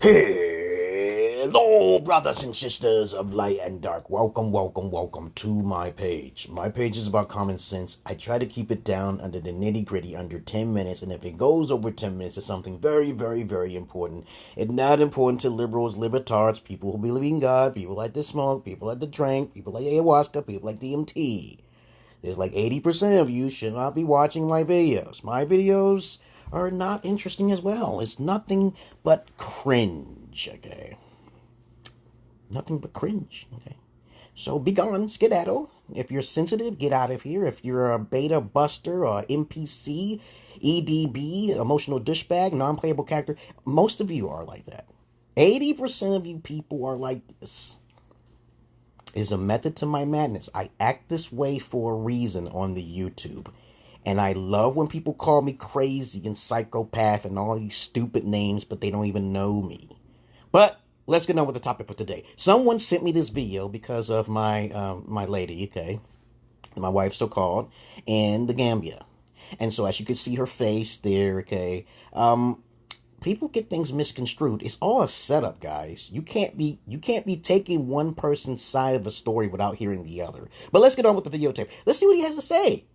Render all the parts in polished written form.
Hello, brothers and sisters of light and dark. Welcome, welcome, welcome to my page. My page is about common sense. I try to keep it down under the nitty gritty, under 10 minutes. And if it goes over 10 minutes, it's something very, very, very important. It's not important to liberals, libertards, people who believe in God, people like to smoke, people like to drink, people like ayahuasca, people like DMT. There's like 80% of you should not be watching my videos. My videos are not interesting as well. It's nothing but cringe, okay? Nothing but cringe, okay? So be gone, skedaddle. If you're sensitive, get out of here. If you're a beta buster or NPC, EDB, emotional douchebag, non-playable character, most of you are like that. 80% of you people are like this. Is a method to my madness. I act this way for a reason on the YouTube. And I love when people call me crazy and psychopath and all these stupid names, but they don't even know me. But let's get on with the topic for today. Someone sent me this video because of my my lady, okay, my wife so-called, in the Gambia. And so as you can see her face there, okay, people get things misconstrued. It's all a setup, guys. You can't be taking one person's side of a story without hearing the other. But let's get on with the videotape. Let's see what he has to say.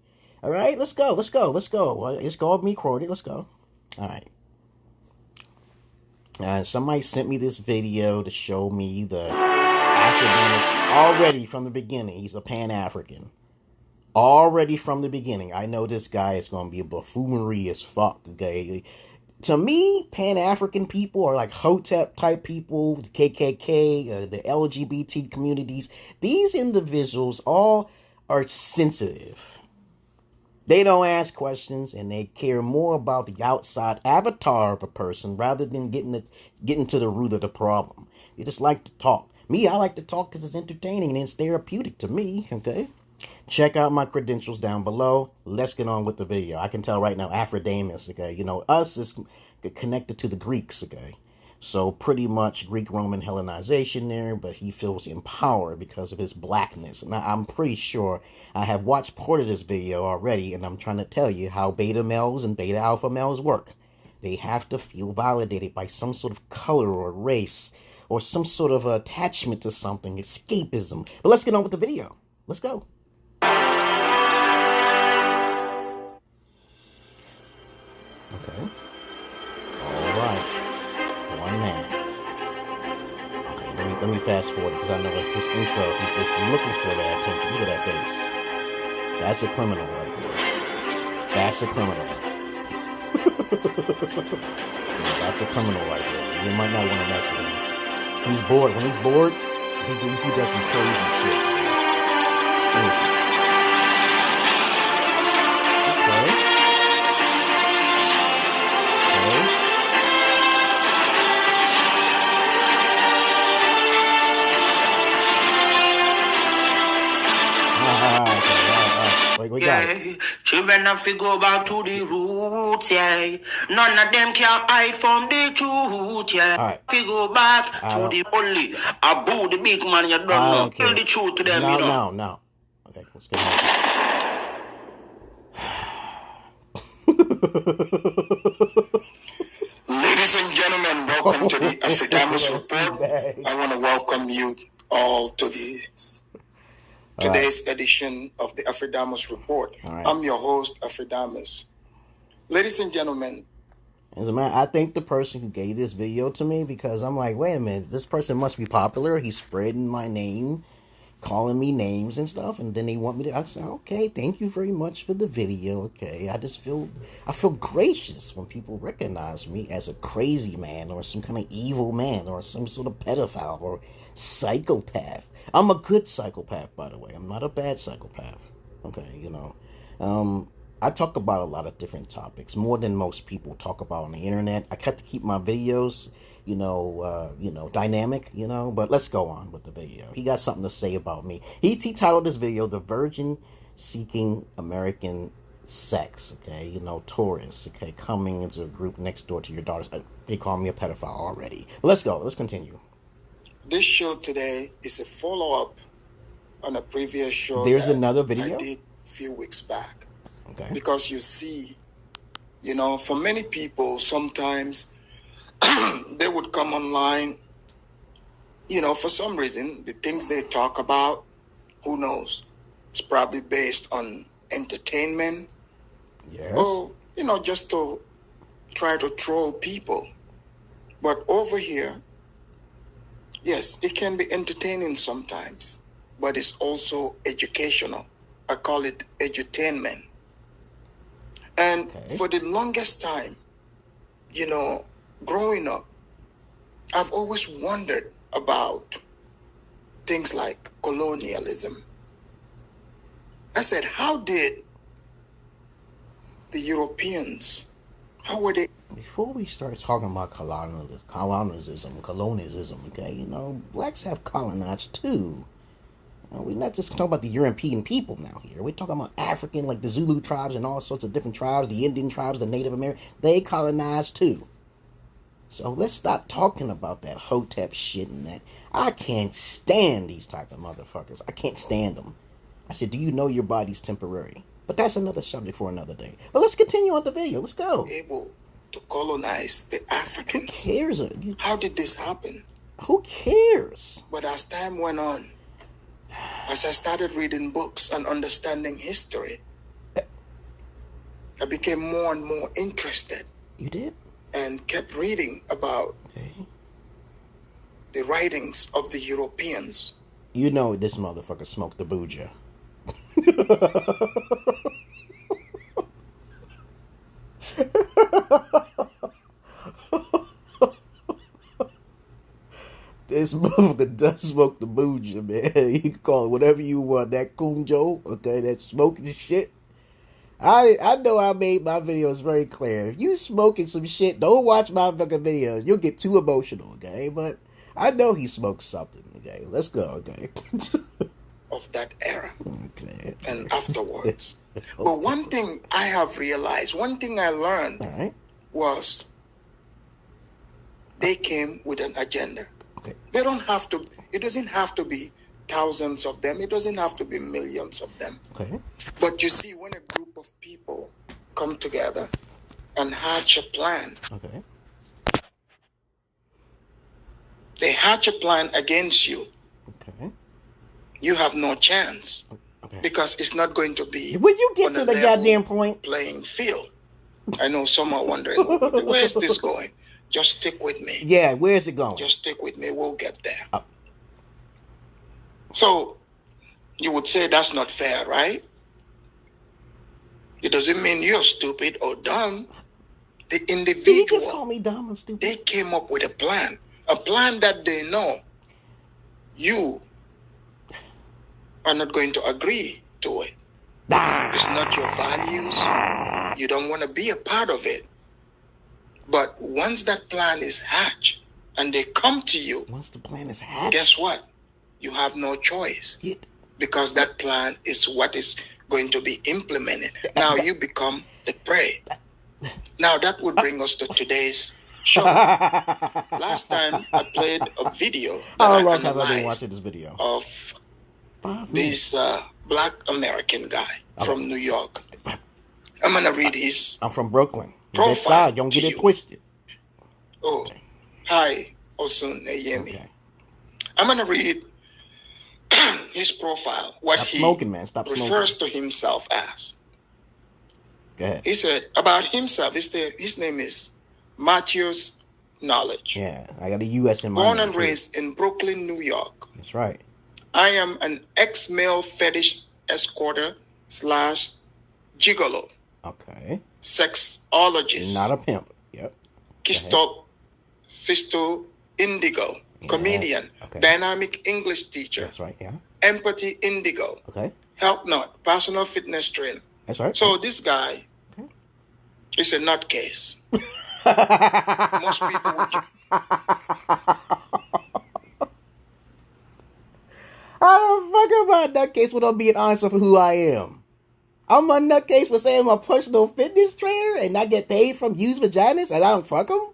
All right, let's go. It's called me quoted. Let's go. All right. Somebody sent me this video to show me the Afridamus already from the beginning. He's a Pan-African. Already from the beginning. I know this guy is going to be a buffoonery as fuck. Okay? To me, Pan-African people are like Hotep type people, the KKK, the LGBT communities. These individuals all are sensitive. They don't ask questions, and they care more about the outside avatar of a person rather than getting to the root of the problem. They just like to talk. Me, I like to talk because it's entertaining and it's therapeutic to me, okay? Check out my credentials down below. Let's get on with the video. I can tell right now, Afridamus, okay? You know, us is connected to the Greeks, okay? So pretty much Greek-Roman Hellenization there, but he feels empowered because of his blackness. Now, I'm pretty sure I have watched part of this video already, and I'm trying to tell you how beta males and beta alpha males work. They have to feel validated by some sort of color or race or some sort of attachment to something, escapism. But let's get on with the video. Let's go. Okay. All right. One man. Okay, let me fast forward because I know this intro, he's just looking for that attention. Look at that face. That's a criminal right there. That's a criminal. Yeah, that's a criminal right there. You might not want to mess with him. He's bored. When he's bored, he does some crazy shit. Okay. We got it. Children have to go back to the roots, yeah. None of them can hide from the truth, yeah. All right. If you go back to the only about the big man, you don't know. Tell the truth to them, you know. No. Okay, let's get on. Ladies and gentlemen, welcome to the Afridamus report. I want to welcome you all to this. Today's edition of the Afridamus report. Right. I'm your host, Afridamus. Ladies and gentlemen. As a matter, I thank the person who gave this video to me because I'm like, wait a minute, this person must be popular. He's spreading my name, calling me names and stuff, and then they want me to. I said, okay, thank you very much for the video. Okay, I feel gracious when people recognize me as a crazy man or some kind of evil man or some sort of pedophile or psychopath. I'm a good psychopath, by the way. I'm not a bad psychopath. Okay, you know. I talk about a lot of different topics, more than most people talk about on the internet. I cut to keep my videos, dynamic, but let's go on with the video. He got something to say about me. He titled this video, The Virgin Seeking American Sex, okay, tourists, okay, coming into a group next door to your daughters. They call me a pedophile already. But let's go. Let's continue. This show today is a follow-up on a previous show. There's another video I did a few weeks back. Okay. Because you see, for many people, sometimes they would come online, you know, for some reason, the things they talk about, who knows? It's probably based on entertainment. Yes. Or, you know, just to try to troll people. But over here, yes, it can be entertaining sometimes, but it's also educational. I call it edutainment. And for the longest time, you know, growing up, I've always wondered about things like colonialism. I said, how did the Europeans, how were they? Before we start talking about colonialism, okay, you know, blacks have colonized too. We're not just talking about the European people now here. We're talking about African, like the Zulu tribes and all sorts of different tribes, the Indian tribes, the Native American. They colonized too. So let's stop talking about that Hotep shit and that. I can't stand these type of motherfuckers. I can't stand them. I said, do you know your body's temporary? But that's another subject for another day. But let's continue on the video. Let's go. Able to colonize the Africans. Who cares? How did this happen? Who cares? But as time went on, as I started reading books and understanding history, I became more and more interested. You did? And kept reading about the writings of the Europeans. You know this motherfucker smoked the booja. This motherfucker does smoke the booja, man. You can call it whatever you want. That kunjo, okay, that smoking shit. I know I made my videos very clear. If you smoking some shit, don't watch my fucking videos. You'll get too emotional, okay? But I know he smokes something, okay? Let's go, okay? Of that era. Okay. And afterwards. But one thing I have realized, one thing I learned was they came with an agenda. Okay. They don't have to, it doesn't have to be thousands of them. It doesn't have to be millions of them. Okay. But you see, when a group of people come together and hatch a plan, they hatch a plan against you. Okay. You have no chance. Okay. Because it's not going to be. When you get to the goddamn point, playing field. I know some are wondering, where is this going? Just stick with me. Yeah, where's it going? Just stick with me. We'll get there. So, you would say that's not fair, right? It doesn't mean you're stupid or dumb. The individual. Did you just call me dumb and stupid? They came up with a plan that they know you are not going to agree to it. It's not your values. You don't want to be a part of it. But once that plan is hatched and they come to you, once the plan is hatched, guess what? You have no choice. Because that plan is what is going to be implemented. Now you become the prey. Now that would bring us to today's show. Last time I played a video how long have I been watching this video? Of this black American guy from New York. I'm going to read his I'm from Brooklyn. profile. Don't get it twisted. Oh, hi, Osun Eyemi. Okay. I'm going to read his profile, what Stop he smoking, man. Stop refers smoking. to himself as. Go ahead. He said about himself, his name is Matthews Knowledge. Yeah, I got a U.S. in my Born name, and raised in Brooklyn, New York. That's right. I am an ex-male fetish escorter / gigolo. Okay. Sexologist. Not a pimp. Yep. Schizo-Indigo. Yeah. Comedian. Okay. Dynamic English teacher. That's right, yeah. Empathy Indigo. Okay. Health nut. Personal fitness trainer. That's right. So this guy is a nutcase. Most people would. I don't fuck about nutcase without being honest with who I am. I'm a nutcase for saying I'm a personal fitness trainer and I get paid from used vaginas and I don't fuck them?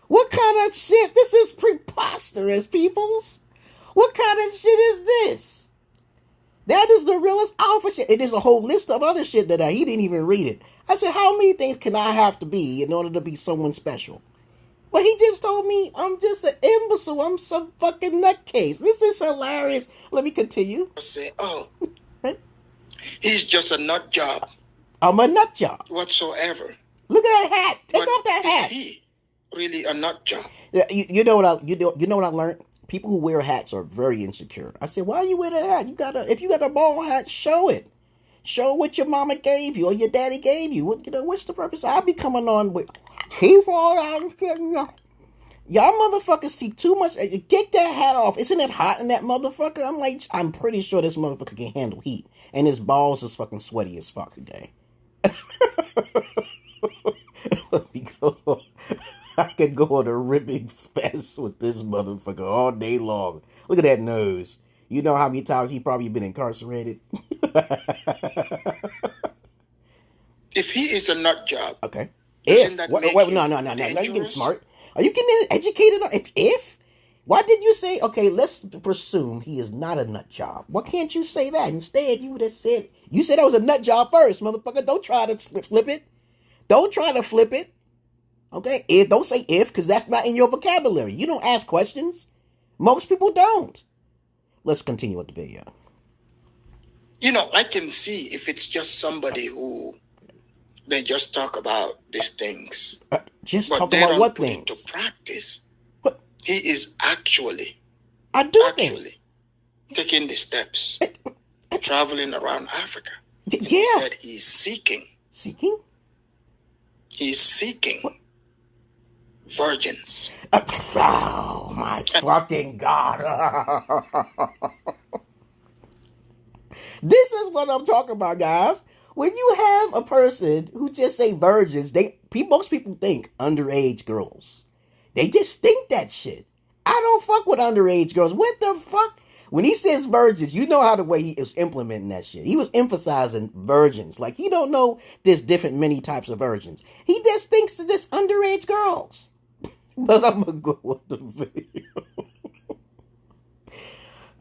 What kind of shit? This is preposterous, peoples. What kind of shit is this? That is the realest alpha shit. It is a whole list of other shit that he didn't even read it. I said, how many things can I have to be in order to be someone special? Well, he just told me I'm just an imbecile. I'm some fucking nutcase. This is hilarious. Let me continue. Say, oh, he's just a nut job. I'm a nut job. Whatsoever. Look at that hat. Take off that hat. Is he really a nut job? Yeah, you know what I learned? People who wear hats are very insecure. I said, why you wear that hat? If you got a ball hat, show it. Show what your mama gave you or your daddy gave you. What's the purpose? I'll be coming on with keep all out. Y'all motherfuckers see too much. Get that hat off. Isn't it hot in that motherfucker? I'm pretty sure this motherfucker can handle heat. And his balls is fucking sweaty as fuck today. Let me go. I could go on a ribbing fest with this motherfucker all day long. Look at that nose. You know how many times he probably been incarcerated? If he is a nut job, okay. No. You're getting smart. Are you getting educated on if? Why did you say, okay, let's presume he is not a nut job? Why can't you say that? Instead, you would have said, you said that was a nut job first, motherfucker. Don't try to flip it. Don't try to flip it. Okay? Don't say if, because that's not in your vocabulary. You don't ask questions. Most people don't. Let's continue with the video. I can see if it's just somebody who they just talk about these things. Just talk about what things? To practice. What? He is actually things. Taking the steps, traveling around Africa. Yeah. He said he's seeking. Seeking? He's seeking virgins. Oh my fucking God. This is what I'm talking about, guys. When you have a person who just say virgins, most people think underage girls. They just think that shit. I don't fuck with underage girls. What the fuck? When he says virgins, you know how the way he is implementing that shit. He was emphasizing virgins. Like, he don't know there's many types of virgins. He just thinks that there's underage girls. But I'm going to go with the video.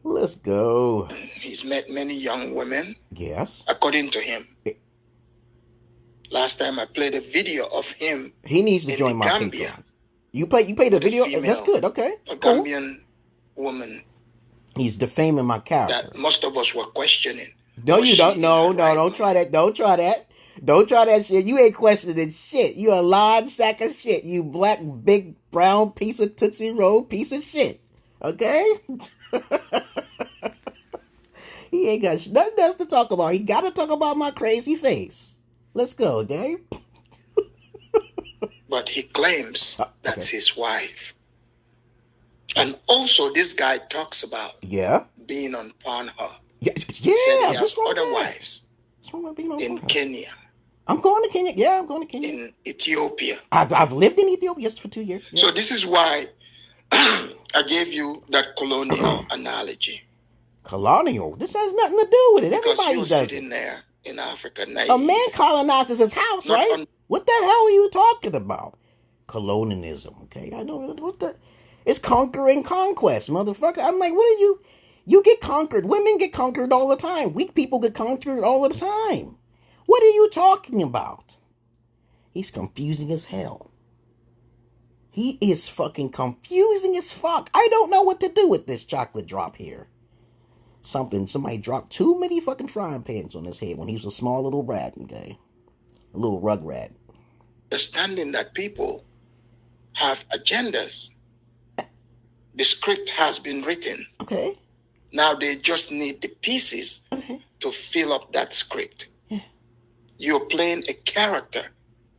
Let's go. He's met many young women. Yes. According to him. Last time I played a video of him. He needs to join my Gambia. Patreon. You played the video? That's good. Okay. A Gambian woman. He's defaming my character. That most of us were questioning. No, you don't. No, don't try that. Don't try that. Don't try that shit. You ain't questioning shit. You a lying sack of shit. You black, big, brown piece of Tootsie Roll piece of shit. Okay? He ain't got nothing else to talk about. He got to talk about my crazy face. Let's go, Dave. But he claims that's his wife. And also, this guy talks about being on Pornhub. Yeah. He has other wives in Kenya. I'm going to Kenya. Yeah, I'm going to Kenya. In Ethiopia. I've lived in Ethiopia for 2 years. Yeah. So this is why I gave you that colonial analogy. Colonial? This has nothing to do with it. Everybody does it. Sitting there in Africa. A man colonizes his house, right? What the hell are you talking about? Colonialism, okay? I know what the... It's conquering conquest, motherfucker. I'm like, what are you... You get conquered. Women get conquered all the time. Weak people get conquered all the time. What are you talking about? He's confusing as hell. He is fucking confusing as fuck. I don't know what to do with this chocolate drop here. Somebody dropped too many fucking frying pans on his head when he was a small little rat, okay? A little rug rat. Understanding that people have agendas. The script has been written. Okay. Now they just need the pieces to fill up that script. Yeah. You're playing a character.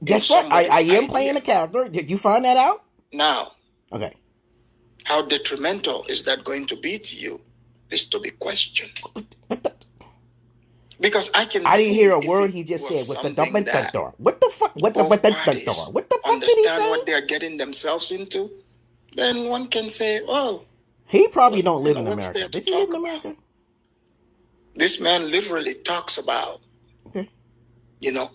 Guess what? I am playing a character. Did you find that out? Now. Okay. How detrimental is that going to be to you is to be questioned. Because I didn't hear a word he just said with the dump and door. What the fuck? What the fuck did he say? What they're getting themselves into? Then one can say, oh. He probably don't live in America. Does he live in America? This man literally talks about,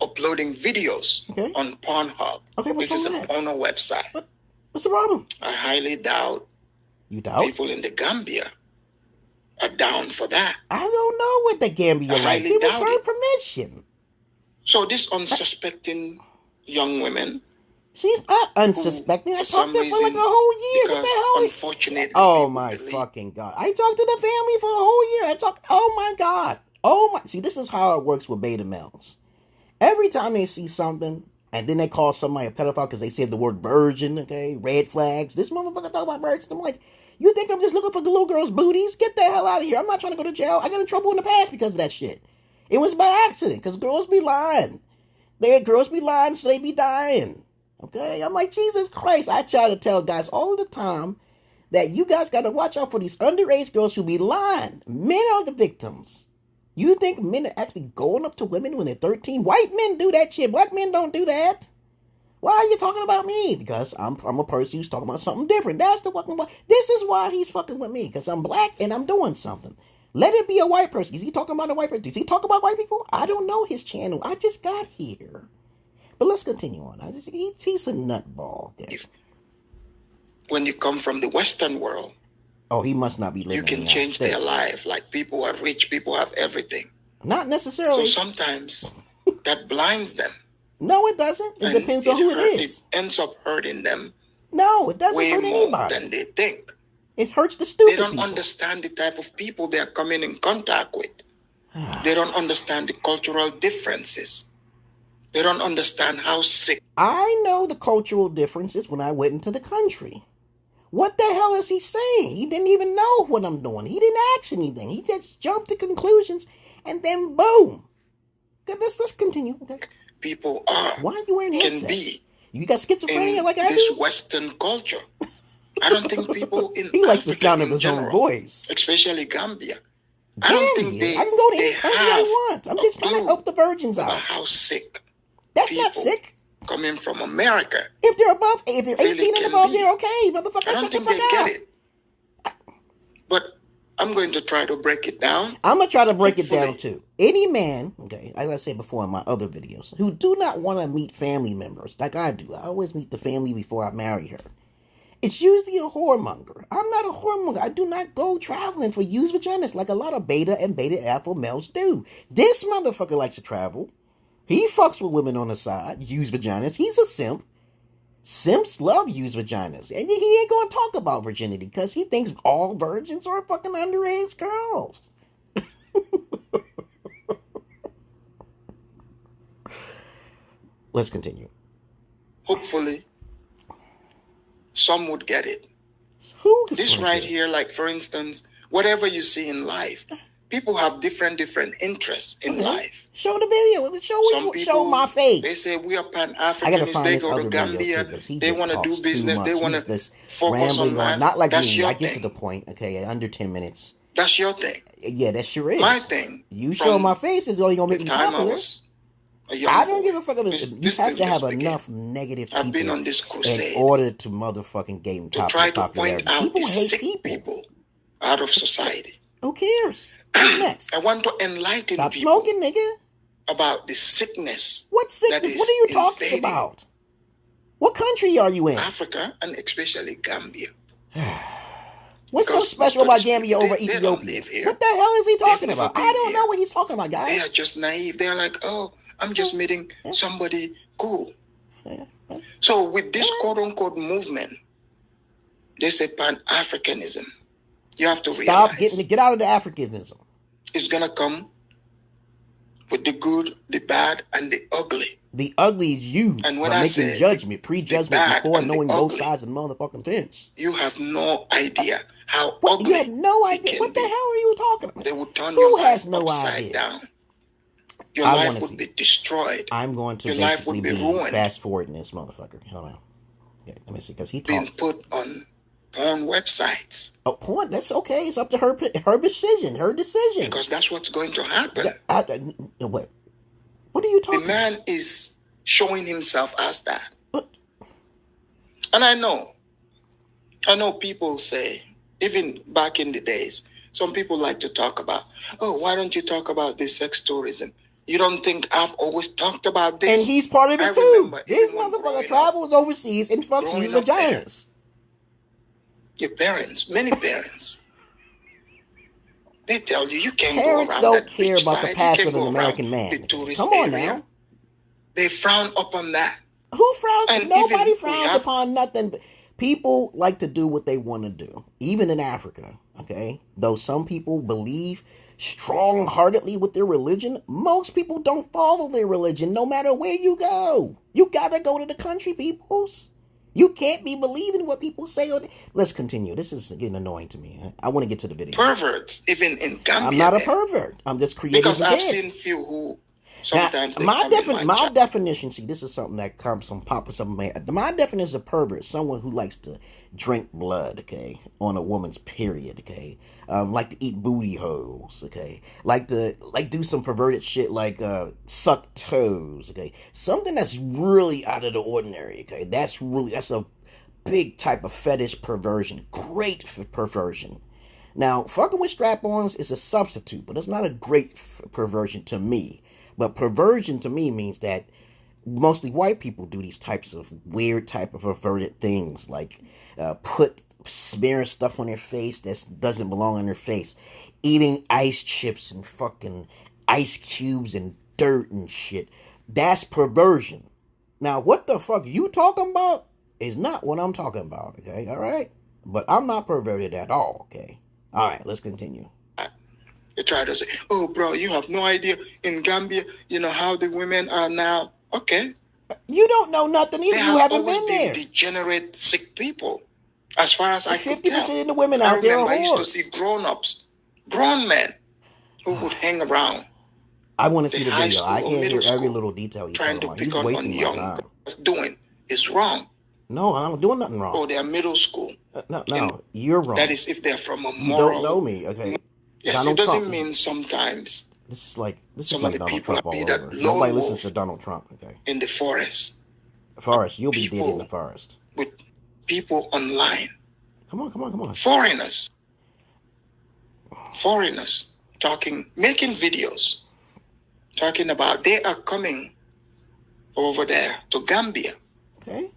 uploading videos on Pornhub. Okay, this is a porno website. What's the problem? I highly doubt. You doubt? People in the Gambia are down for that. I don't know what the Gambia likes. It was her permission. So these unsuspecting young women She's not unsuspecting. I talked to her for like a whole year. What the hell? Unfortunately, oh my fucking God. I talked to the family for a whole year. Oh my God. Oh my. See, this is how it works with beta males. Every time they see something, and then they call somebody a pedophile because they said the word virgin, okay? Red flags. This motherfucker talk about virgins. I'm like, you think I'm just looking for the little girl's booties? Get the hell out of here. I'm not trying to go to jail. I got in trouble in the past because of that shit. It was by accident, because girls be lying. Girls be lying, so they be dying. Okay? I'm like, Jesus Christ. I try to tell guys all the time that you guys got to watch out for these underage girls who be lying. Men are the victims. You think men are actually going up to women when they're 13? White men do that shit. Black men don't do that. Why are you talking about me? Because I'm a person who's talking about something different. That's the fucking why. This is why he's fucking with me. Because I'm black and I'm doing something. Let it be a white person. Is he talking about a white person? Does he talk about white people? I don't know his channel. I just got here. But let's continue on. He's a nutball. Okay? When you come from the Western world, oh, he must not be living. You can change their life. Like, people are rich, people have everything. Not necessarily. So sometimes that blinds them. No, it doesn't. It depends on who it is. It ends up hurting them. No, it doesn't hurt anybody. Way more than they think. It hurts the stupid people. They don't understand the type of people they are coming in contact with. They don't understand the cultural differences. They don't understand how sick. I know the cultural differences when I went into the country. What the hell is he saying? He didn't even know what I'm doing. He didn't ask anything. He just jumped to conclusions, and then boom. Let's continue. Okay. People are. Why are you wearing headsets? Can be. You got schizophrenia like I do? This Western culture. I don't think people in he likes Africa the sound of his general, own voice. Especially Gambia. I don't think I can go to any country I want. I'm just trying to help the virgins out. How sick. That's not sick. Coming from America. If they're 18 and above, they're okay, motherfucker. I don't think they get it. But I'm going to try to break it down. I'm going to try to break it down too. Any man, okay, as I said before in my other videos, who do not want to meet family members like I do. I always meet the family before I marry her. It's usually a whoremonger. I'm not a whoremonger. I do not go traveling for used vaginas like a lot of beta and beta alpha males do. This motherfucker likes to travel. He fucks with women on the side, used vaginas. He's a simp. Simps love used vaginas. And he ain't gonna talk about virginity because he thinks all virgins are fucking underage girls. Let's continue. Hopefully, some would get it. This right here, like, for instance, whatever you see in life, people have different interests in life. Show the video. Show my face. They say we are Pan-Africanists. They go to Gambia. They want to do business. They want to focus on that. Not like me. I get to the point. Okay, under 10 minutes. That's your thing. Yeah, that sure is. My thing. You show my face is all you're going to make me popular. I don't give a fuck. You have to have enough negative people. I've been on this crusade in order to motherfucking gain to try to point out the sick people out of society. Who cares? What's next? I want to enlighten Stop people smoking, nigga. About the sickness. What sickness? What are you talking about? What country are you in? Africa, and especially Gambia. What's so special about Gambia over Ethiopia? What the hell is he talking about? I don't know what he's talking about, guys. They are just naive. They're like, oh, I'm just meeting somebody cool. So with this quote-unquote movement, they say Pan-Africanism. You have to realize. Get out of the Africanism. It's going to come with the good, the bad, and the ugly. The ugly is you. And when I say judgment, prejudgment before knowing both sides of the motherfucking fence. You have no idea how ugly. You have no idea. What the hell are you talking about? They would turn your life upside idea? Down. Your life would be destroyed. I'm going to your life would be ruined. Fast forwarding this motherfucker. Hold on. Yeah, let me see, because he talks. Being put on porn websites. Oh, porn? That's okay. It's up to her decision. Her decision. Because that's what's going to happen. What? What are you talking about? The man is showing himself as that. And I know people say, even back in the days, some people like to talk about, oh, why don't you talk about this sex tourism? You don't think I've always talked about this? And he's part of it too. This motherfucker travels overseas and fucks these vaginas. Your parents, many parents, they tell you can't parents go around don't care about the past of an American man. Come on now. They frown upon that. Who frowns? Nobody frowns upon nothing. People like to do what they want to do, even in Africa, okay? Though some people believe strong-heartedly with their religion, most people don't follow their religion no matter where you go. You gotta go to the country, peoples. You can't be believing what people say. Let's continue. This is getting annoying to me. I want to get to the video. Perverts, even in Gambia. I'm not a pervert. I'm just creating because I've seen few who sometimes now, my definition, see, this is something that comes from Papa. My definition of pervert is someone who likes to drink blood, okay, on a woman's period, okay, like to eat booty holes, okay, like do some perverted shit like suck toes, okay, something that's really out of the ordinary, okay. That's a big type of fetish perversion, great perversion. Now, fucking with strap-ons is a substitute, but it's not a great perversion to me. But perversion to me means that mostly white people do these types of weird type of perverted things, like smearing stuff on their face that doesn't belong on their face, eating ice chips and fucking ice cubes and dirt and shit. That's perversion. Now, what the fuck you talking about is not what I'm talking about, okay? All right? But I'm not perverted at all, okay? All right, let's continue. They try to say, oh, bro, you have no idea in Gambia, you know, how the women are now. Okay. You don't know nothing either. You haven't been there. Degenerate, sick people. As far as I could tell. 50% of the women out there are whores. I used to see grown-ups, grown men, who would hang around. I want to see the video. I can't hear every little detail he's talking about. He's wasting my time. Doing is wrong. No, I'm doing nothing wrong. Oh, they're middle school. No, you're wrong. That is if they're from a moral. You don't know me, okay? Yes, Donald it doesn't Trump. Mean sometimes. This is like some of the Donald people Trump all that over. Nobody listens to Donald Trump, okay? In the forest. You'll be dead in the forest. With people online. Come on. Foreigners talking, making videos, talking about they are coming over there to Gambia. Okay.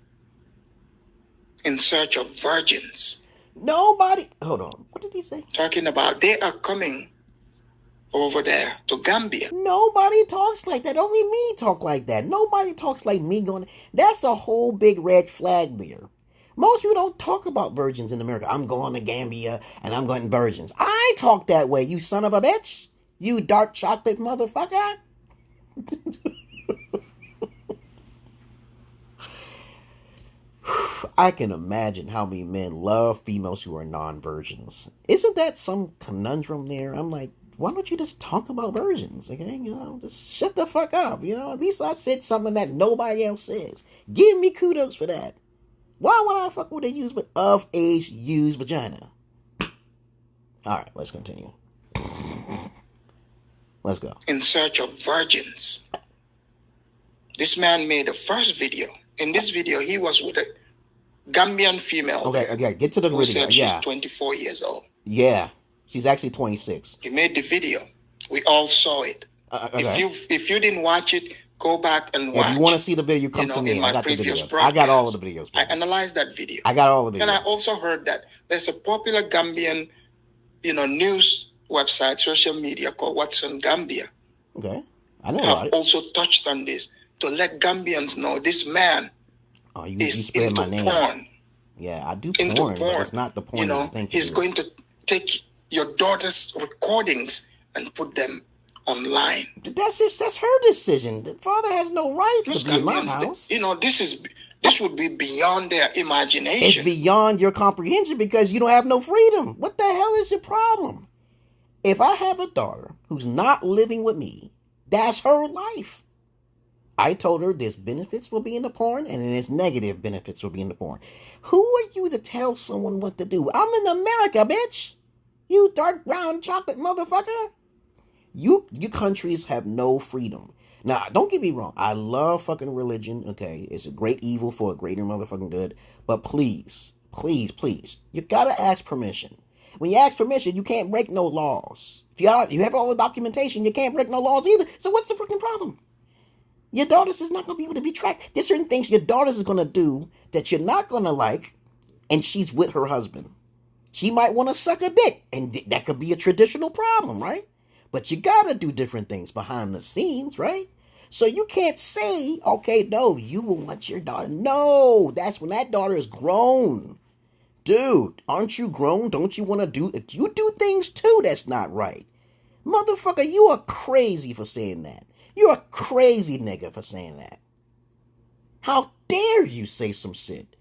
In search of virgins. Nobody. Hold on. What did he say? Talking about they are coming over there to Gambia. Nobody talks like that. Only me talk like that. Nobody talks like me going. That's a whole big red flag there. Most people don't talk about virgins in America. I'm going to Gambia and I'm going virgins. I talk that way, you son of a bitch. You dark chocolate motherfucker. I can imagine how many men love females who are non-virgins. Isn't that some conundrum there? I'm like, why don't you just talk about virgins, okay? You know, just shut the fuck up, you know? At least I said something that nobody else says. Give me kudos for that. Why would I fuck with a of-age used vagina? Alright, let's continue. Let's go. In search of virgins. This man made the first video. In this video, he was with a Gambian female. Okay, get to the video. Said she's 24 years old. Yeah, she's actually 26. He made the video. We all saw it. Okay. If you didn't watch it, go back and watch. If you want to see the video, come to me. I got the videos. I got all of the videos. I analyzed that video. I got all of the videos. And I also heard that there's a popular Gambian, news website, social media called What's on Gambia. Okay, I know about it. Also touched on this to let Gambians know this man is into porn. Yeah, I do porn, but it's not the porn that you think he's going to take your daughter's recordings and put them online. That's her decision. The father has no right to be in my house. This would be beyond their imagination. It's beyond your comprehension because you don't have no freedom. What the hell is your problem? If I have a daughter who's not living with me, that's her life. I told her there's benefits for being the porn and there's negative benefits for being the porn. Who are you to tell someone what to do? I'm in America, bitch. You dark brown chocolate motherfucker. You countries have no freedom. Now, don't get me wrong. I love fucking religion, okay? It's a great evil for a greater motherfucking good. But please, please, please, you gotta ask permission. When you ask permission, you can't break no laws. If you have all the documentation, you can't break no laws either. So what's the freaking problem? Your daughters is not going to be able to be tracked. There's certain things your daughters is going to do that you're not going to like, and she's with her husband. She might want to suck a dick, and that could be a traditional problem, right? But you got to do different things behind the scenes, right? So you can't say, okay, no, you will want your daughter. No, that's when that daughter is grown. Dude, aren't you grown? Don't you want to do, you do things too that's not right. Motherfucker, you are crazy for saying that. You're a crazy nigga for saying that. How dare you say some shit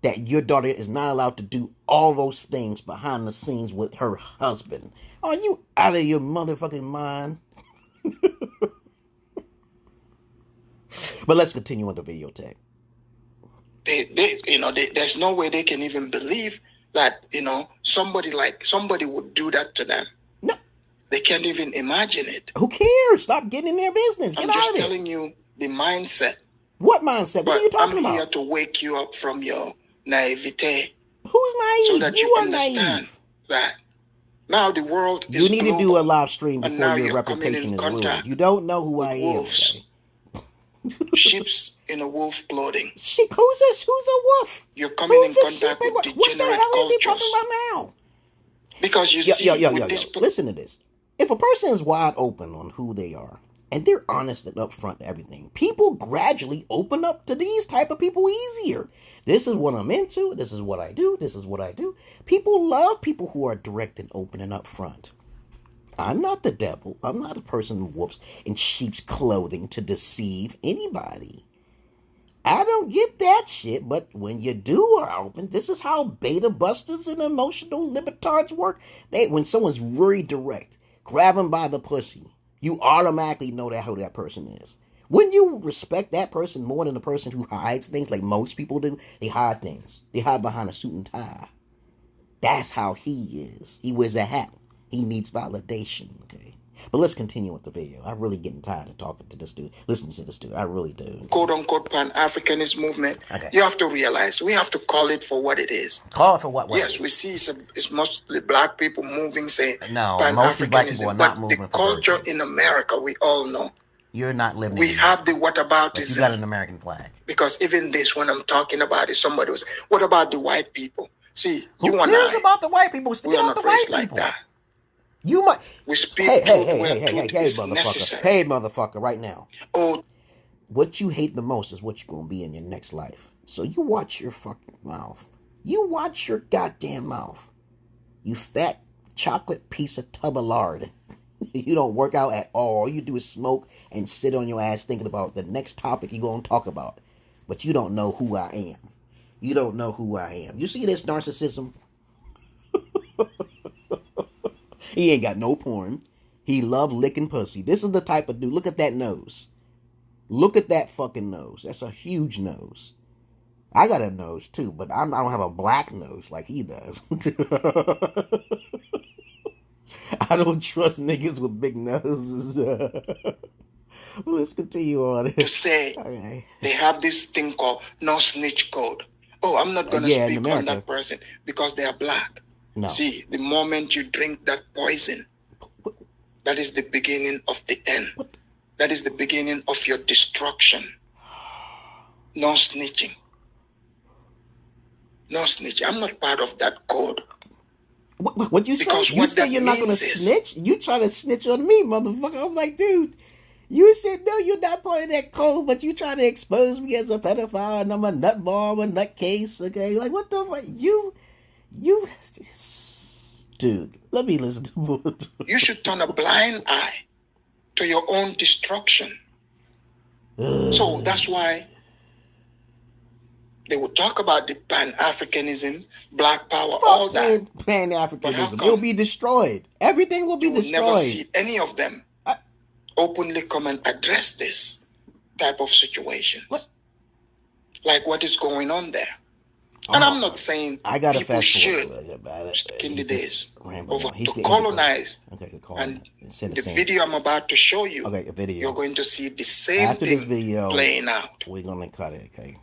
that your daughter is not allowed to do all those things behind the scenes with her husband? Are you out of your motherfucking mind? But let's continue on the video tag. There's no way they can even believe that, somebody would do that to them. No. They can't even imagine it. Who cares? Stop getting in their business. I'm just telling you the mindset. What mindset? What are you talking about? I'm here to wake you up from your naivete. Who's naive? So that you understand that now the world is You need global, to do a live stream before now your you're reputation is ruined. You don't know who I am. Wolves. Sheeps in a wolf clothing. Sheep? Who's this? Who's a wolf? You're coming in contact with degenerate what the hell is he cultures. talking about now? Because you see, listen to this. If a person is wide open on who they are, and they're honest and upfront to everything, people gradually open up to these type of people easier. This is what I'm into. This is what I do. This is what I do. People love people who are direct and open and upfront. I'm not the devil. I'm not a person who wolves in sheep's clothing to deceive anybody. I don't get that shit, but when you do are open, this is how beta busters and emotional libertards work. When someone's very direct, grab them by the pussy, you automatically know who that person is. When you respect that person more than the person who hides things like most people do, they hide things. They hide behind a suit and tie. That's how he is. He wears a hat. He needs validation, okay? But let's continue with the video. I'm really getting tired of talking to this dude. Listening to this dude. I really do. Quote-unquote Pan-Africanist movement. Okay. You have to realize, we have to call it for what it is. Call it for what? Yes, we see it's mostly black people moving, saying no, mostly black people are not moving the culture in America, we all know. You're not living We have the whataboutism. You got an American flag. Because even this, when I'm talking about it, somebody was, what about the white people? See, Who cares about the white people? We are not raised like that. You might. We speak hey, motherfucker. Necessary. Hey, motherfucker, right now. Oh. What you hate the most is what you're going to be in your next life. So you watch your fucking mouth. You watch your goddamn mouth. You fat chocolate piece of tub of lard. You don't work out at all. All you do is smoke and sit on your ass thinking about the next topic you're going to talk about. But you don't know who I am. You don't know who I am. You see this narcissism? He ain't got no porn. He love licking pussy. This is the type of dude. Look at that nose. Look at that fucking nose. That's a huge nose. I got a nose too, but I don't have a black nose like he does. I don't trust niggas with big noses. Well, let's continue on. To say they have this thing called no snitch code. Oh, I'm not going to speak on that person because they are black. No. See, the moment you drink that poison, that is the beginning of the end. What? That is the beginning of your destruction. No snitching. No snitching. I'm not part of that code. What you say? You say you're not going to snitch? You try to snitch on me, motherfucker. I'm like, dude, you said, no, you're not part of that code, but you try to expose me as a pedophile and I'm a nutball, a nutcase, okay? Like, what the fuck? You... Dude, let me listen to it. You should turn a blind eye to your own destruction. So that's why they would talk about the Pan-Africanism, Black Power, all that. Pan-Africanism. It will be destroyed. Everything will be destroyed. You will never see any of them openly come and address this type of situation. Like what is going on there. And I'm not saying people should in the days to colonize. And the video I'm about to show you, you're going to see the same thing playing out. We're going to cut it, okay?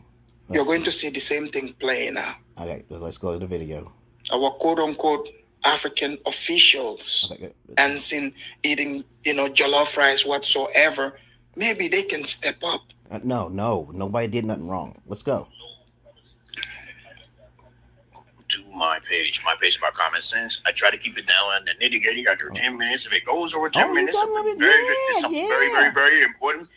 You're going to see the same thing playing out. Okay, let's go to the video. Our quote-unquote African officials and seen eating, jollof rice whatsoever, maybe they can step up. No, nobody did nothing wrong. Let's go. To my page is about common sense. I try to keep it down on the nitty-gritty under 10 minutes. If it goes over 10 minutes, something very, very important.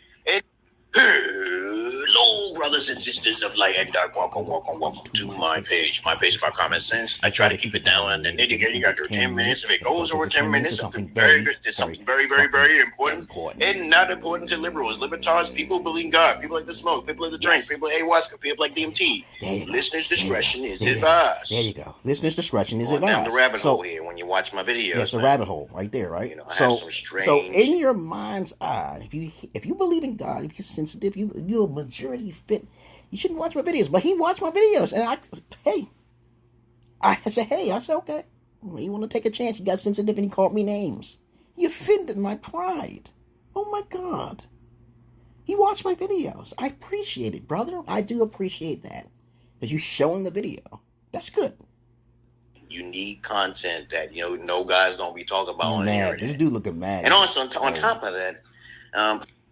Hello, brothers and sisters of light and dark. Welcome to my page. My page is about common sense. I try to keep it down and nitty-gritty under 10 minutes. If it goes over 10 minutes, something very important and not important to liberals, libertarians, people believe in God, people like to smoke, people like to drink, people like ayahuasca, people like DMT. Listeners' discretion is advised. There you go. Listeners' discretion is advised. Down the rabbit hole here when you watch my videos. Yes, a rabbit hole right there, right? You know, so in your mind's eye, if you believe in God, if you're sensitive, you're a majority fit, you shouldn't watch my videos. But he watched my videos, and I said, okay, you want to take a chance? You got sensitive, and he called me names. He offended my pride. Oh my God. He watched my videos. I appreciate it, brother. I do appreciate that. Because you showing the video. That's good. Unique content that, no guys don't be talking about on the internet. This dude looking mad. And also, on top of that,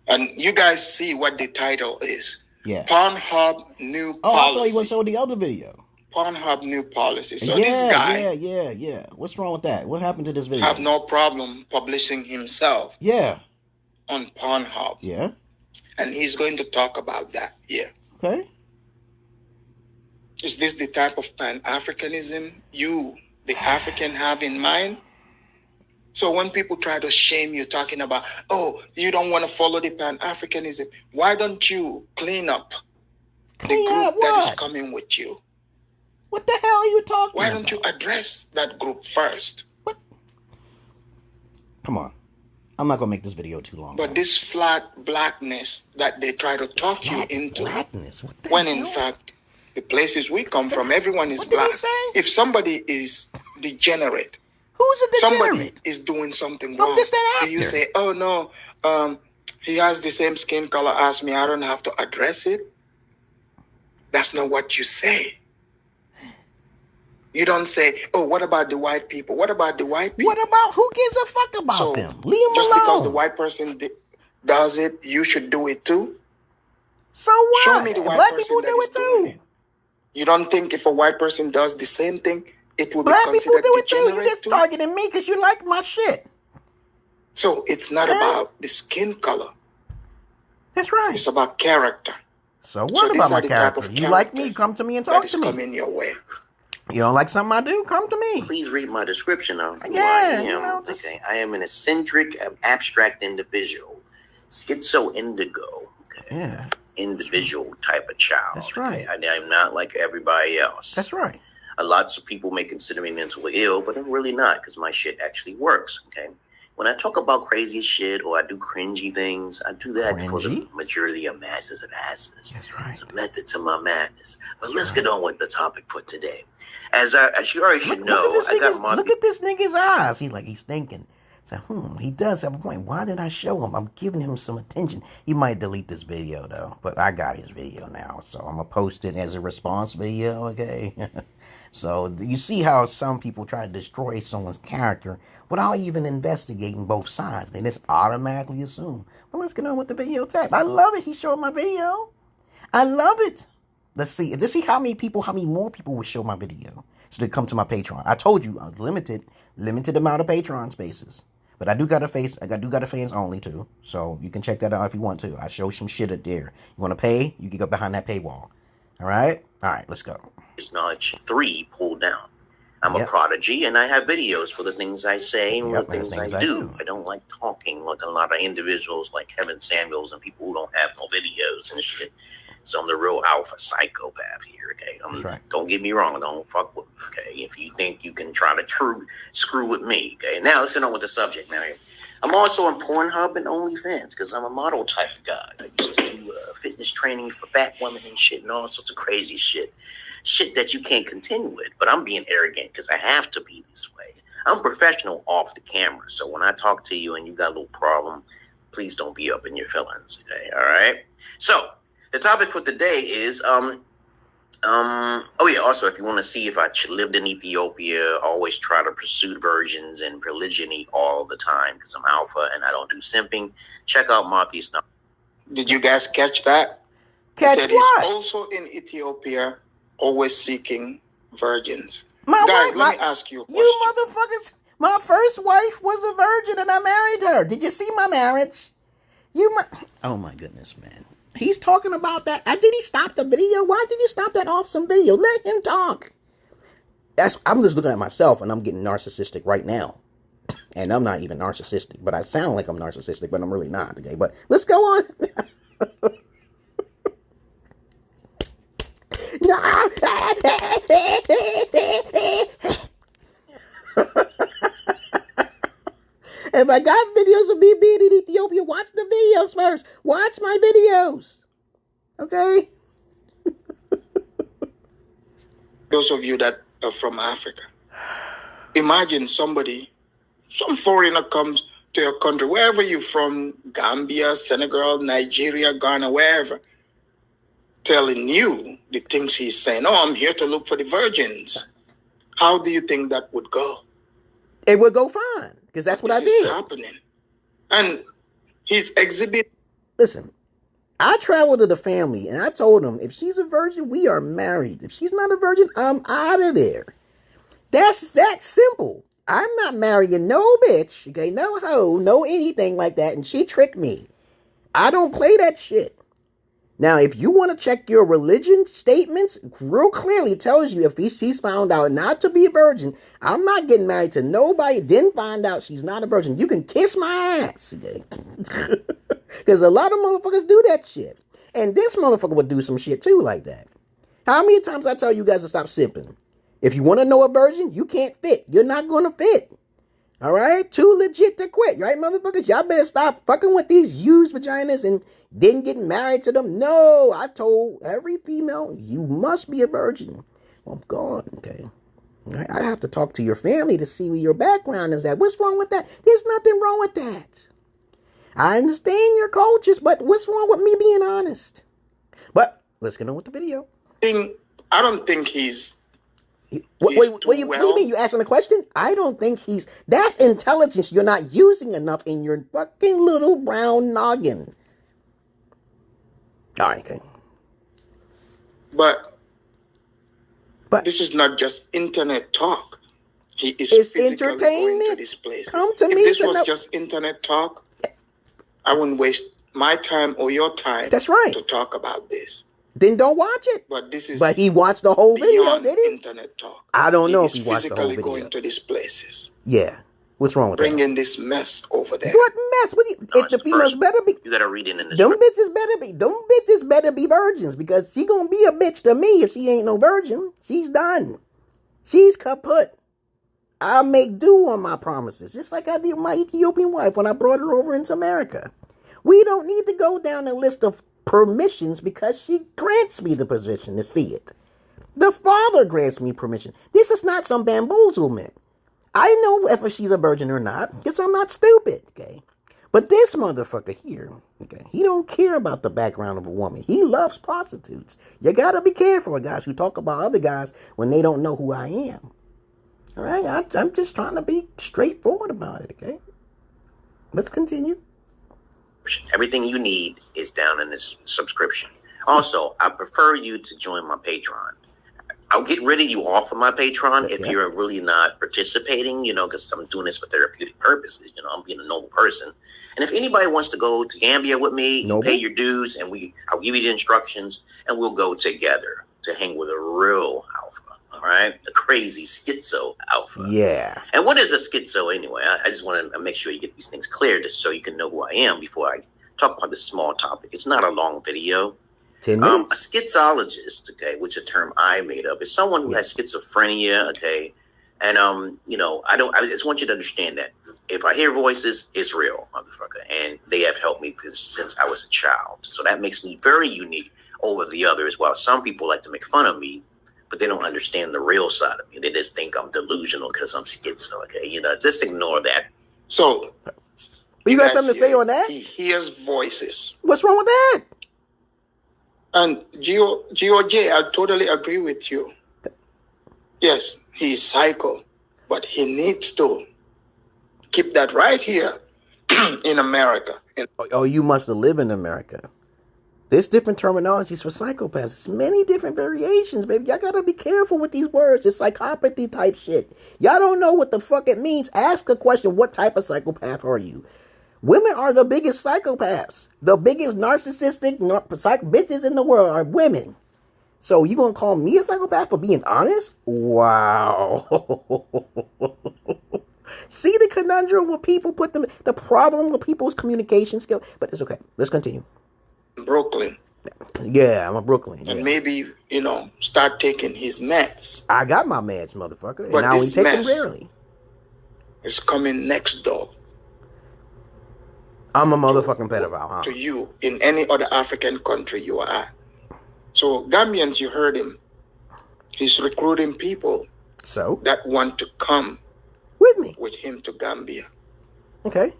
and you guys see what the title is. Yeah. Pornhub new policy. I thought he was showing the other video. Pornhub new policy. So this guy. Yeah. What's wrong with that? What happened to this video? Have no problem publishing himself. Yeah. On Pornhub. Yeah. And he's going to talk about that. Yeah. Okay. Is this the type of Pan-Africanism you, the African, have in mind? So when people try to shame you, talking about, oh, you don't want to follow the Pan-Africanism, why don't you clean up the group that is coming with you? What the hell are you talking about? Why don't you address that group first? What? Come on. I'm not going to make this video too long. But this flat blackness that they try to talk you into, blackness? What the when hell? in fact, the places we come from, everyone is what black. Did he say? If somebody is degenerate, who's a degenerate? Somebody is doing something wrong. Just an actor. Do you say, oh no, he has the same skin color as me, I don't have to address it? That's not what you say. You don't say, oh, what about the white people? What about the white people? What about, who gives a fuck about them? Leave them just alone. Because the white person does it, you should do it too? So what? Show me the white Black person people do it too. You don't think if a white person does the same thing, it will Black be people considered do it too. degenerate You just targeting me because you like my shit. So it's not about the skin color. That's right. It's about character. So what about my character? You like me? Come to me and talk to me. Coming your way. You don't like something I do? Come to me. Please read my description of who I am. Okay, I am an eccentric, abstract individual, Schizo-Indigo. Okay. Yeah. Individual type of child. That's right. Okay? I'm not like everybody else. That's right. Lots of people may consider me mentally ill, but I'm really not because my shit actually works. Okay. When I talk about crazy shit or I do cringy things, I do that for the majority of masses of asses. That's right. It's a method to my madness. But let's get on with the topic for today. As you already should know, look at this nigga's eyes. He's thinking. So, he does have a point. Why did I show him? I'm giving him some attention. He might delete this video, though. But I got his video now. So, I'm going to post it as a response video, okay? So, you see how some people try to destroy someone's character without even investigating both sides. They just automatically assume, well, let's get on with the video tag. I love it. He showed my video. I love it. Let's see how many more people will show my video. So they come to my Patreon. I told you I was limited amount of Patreon spaces. But I do got a fans only too. So you can check that out if you want to. I show some shit up there. You want to pay? You can go behind that paywall. All right, let's go. It's knowledge 3 pulled down. I'm a prodigy, and I have videos for the things I say and the things I do. I don't like talking like a lot of individuals like Kevin Samuels and people who don't have no videos and shit. So I'm the real alpha psychopath here, okay? Right. Don't get me wrong. Don't fuck with me, okay? If you think you can try to screw with me, okay? Now let's get on with the subject now. I'm also on Pornhub and OnlyFans because I'm a model type of guy. I used to do fitness training for fat women and shit and all sorts of crazy shit. Shit that you can't continue with. But I'm being arrogant because I have to be this way. I'm professional off the camera. So when I talk to you and you got a little problem, please don't be up in your feelings, okay? All right? So the topic for today is, also, if you want to see if I lived in Ethiopia, always try to pursue virgins and polygyny all the time because I'm alpha and I don't do simping. Check out Marty's number. Did you guys catch that? Catch he said what? He's also in Ethiopia, always seeking virgins. Let me ask you a question. You motherfuckers, my first wife was a virgin and I married her. Did you see my marriage? Oh my goodness, man. He's talking about that. Did he stop the video? Why did you stop that awesome video? Let him talk. I'm just looking at myself and I'm getting narcissistic right now. And I'm not even narcissistic, but I sound like I'm narcissistic, but I'm really not. Okay, but let's go on. If I got videos of me being in Ethiopia, watch the videos first. Watch my videos. Okay? Those of you that are from Africa, imagine some foreigner comes to your country, wherever you're from, Gambia, Senegal, Nigeria, Ghana, wherever, telling you the things he's saying. Oh, I'm here to look for the virgins. How do you think that would go? It would go fine, because that's what I did. This is happening. And he's exhibiting. Listen, I traveled to the family, and I told them, if she's a virgin, we are married. If she's not a virgin, I'm out of there. That's that simple. I'm not marrying no bitch, okay, no hoe, no anything like that, and she tricked me. I don't play that shit. Now, if you want to check your religion statements, real clearly tells you if she's found out not to be a virgin, I'm not getting married to nobody, didn't find out she's not a virgin. You can kiss my ass, okay? Because a lot of motherfuckers do that shit. And this motherfucker would do some shit too like that. How many times I tell you guys to stop simping? If you want to know a virgin, you can't fit. You're not going to fit. All right? Too legit to quit, right, motherfuckers? Y'all better stop fucking with these used vaginas and didn't get married to them. No, I told every female, you must be a virgin. Well, I'm gone, okay? I have to talk to your family to see where your background is at. What's wrong with that? There's nothing wrong with that. I understand your cultures, but what's wrong with me being honest? But let's get on with the video. I don't think he's... What do you mean? You asking a question? I don't think that's intelligence you're not using enough in your fucking little brown noggin. All right, okay. But this is not just internet talk. He is entertainment. Going to this place. Come to me. If this was just internet talk, I wouldn't waste my time or your time. That's right. To talk about this. Then don't watch it. But he watched the whole video, did he? Internet talk. I don't know if he watched the whole video. Physically going to these places. Yeah. What's wrong with that? Bringing this mess over there. What mess? If the females better be... You gotta read it in the Them bitches better be virgins, because she gonna be a bitch to me if she ain't no virgin. She's done. She's kaput. I'll make do on my promises, just like I did with my Ethiopian wife when I brought her over into America. We don't need to go down a list of permissions because she grants me the permission to see it. The Father grants me permission. This is not some bamboozlement. I know if she's a virgin or not, because I'm not stupid, okay? But this motherfucker here, okay, he don't care about the background of a woman. He loves prostitutes. You gotta be careful, guys, who talk about other guys when they don't know who I am. All right? I'm just trying to be straightforward about it, okay? Let's continue. Everything you need is down in this subscription. Also, I prefer you to join my Patreon. I'll get rid of you off of my Patreon if you're really not participating, because I'm doing this for therapeutic purposes. I'm being a noble person. And if anybody wants to go to Gambia with me, you pay your dues, and I'll give you the instructions, and we'll go together to hang with a real alpha. All right, a crazy schizo alpha. Yeah. And what is a schizo anyway? I just want to make sure you get these things clear, just so you can know who I am before I talk about this small topic. It's not a long video. 10 minutes. A schizologist, okay, which a term I made up, is someone who has schizophrenia, okay, and I just want you to understand that if I hear voices, it's real, motherfucker, and they have helped me since I was a child. So that makes me very unique over the others. While some people like to make fun of me, but they don't understand the real side of me. They just think I'm delusional because I'm schizo, okay? Just ignore that. So, you got something to say on that? He hears voices. What's wrong with that? And GOJ, I totally agree with you. Yes, he's psycho, but he needs to keep that right here in America. Oh, you must have lived in America. There's different terminologies for psychopaths. There's many different variations, baby. Y'all gotta be careful with these words. It's psychopathy type shit. Y'all don't know what the fuck it means. Ask a question. What type of psychopath are you? Women are the biggest psychopaths. The biggest narcissistic bitches in the world are women. So you gonna call me a psychopath for being honest? Wow. See the conundrum where people put them, the problem with people's communication skill. But it's okay. Let's continue. Brooklyn. Yeah, I'm a Brooklyn. And maybe, start taking his meds. I got my meds, motherfucker. But and I only take them rarely. It's coming next door. I'm a motherfucking pedophile, huh? To you, in any other African country you are at. So Gambians, you heard him. He's recruiting people. So? That want to come. With him to Gambia. Okay.